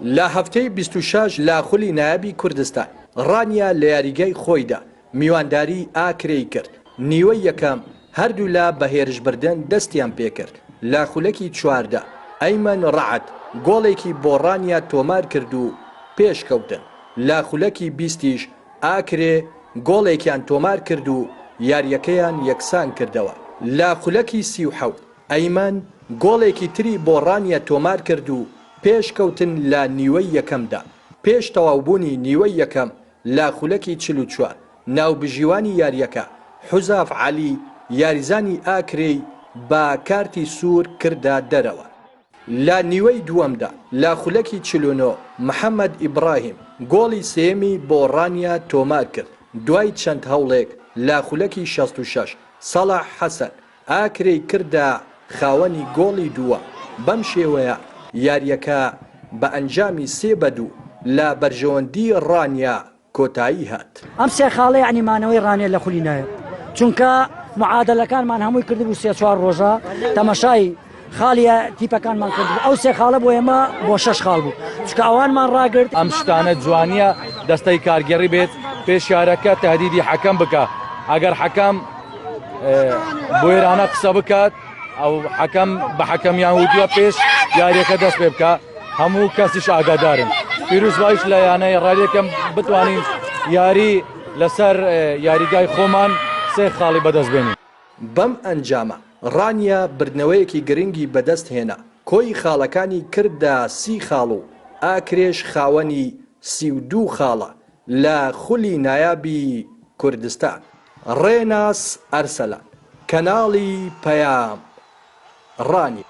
لا هەفتەی 26 لا خولی نایابی کوردستان ڕانیا لە یاریگای خۆیدا میوانداری ئاکرەی کرد. نیوەی یەکەم هەردوو لا بەهێرشبردن دەستیان پێکرد. لا خولەکی چواردە ئەیمەن ڕەعەت گۆڵێکی بۆ ڕانیا تۆمار کرد و پێشکەوتن. لا خولەکی 20 ئاکرێ گۆڵێکیان تۆمار کرد و یاریەکەیان یەکسان کردەوە. لا خولەکی 37 ئەیمەن گۆڵێکی تری بۆ ڕانیا تۆمار کرد و پێشکەوتن لە نیوەی یەکەمدا. پێش تەواوبوونی نیوەی یەکەم لا خولەکی 44 ناوبژیوانی یاریەکە حوزاف عەلی یاریزانی ئاکرێی با کارتی سوور کردا دەرەوە. لا نیوەی دووەمدا لا خولەکی 49 محەممەد ئیبراهیم گۆڵی سێمی بۆ ڕانیا تۆمار کرد. دوای چەند هەوڵێک لا خولەکی 66 سەڵاح حەسەن ئاکرێی کردا خاوەنی گۆڵی دووە. بەم شێوەیە یاریەکە بە ئەنجامی 3-2 لە بەرژەوەندی ڕانیا کۆتایی هات. ئەم سێ خاڵە یعنیمانەوەی ڕانیا لە خولی نایە، چونکە معادلەکانمان هەمووی کردبوو 3-4 ڕۆژە تەمەشای خاڵیە تیپەکانمان کردبوو. ئەو سێ خاڵە بۆ ئێمە بۆ 6 خاڵ بوو، چکە ئەوانمان ڕاگرت. ئەم شتانە جوانیە دەستەی کارگەڕی بێت پێش یارەکە تهدیدی حەکەم بکە. ئەگەر حەکەم بۆ ئێرانە قسە بکات ئەو حەکەم بە حەکەمیان وتووە پێش یاریەکە دەست پێ بکە، هەموو کەسیش ئاگادارن. پیرۆزبایش لە یانەی ڕادیەکەم بتوانین یاری لەسەر یاریگای خۆمان 3 خاڵی بەدەست بێنین. بەم ئەنجامە ڕانیا بردنەوەیەکی گرنگی بەدەست هێنا. کۆی خاڵەکانی کرددا 30 خاڵ و ئاکرێش خاوەنی 32 خاڵە لە خولی نایابی کوردستان. ڕێناس ئەرسەلان کەناڵی پەیام ڕانی.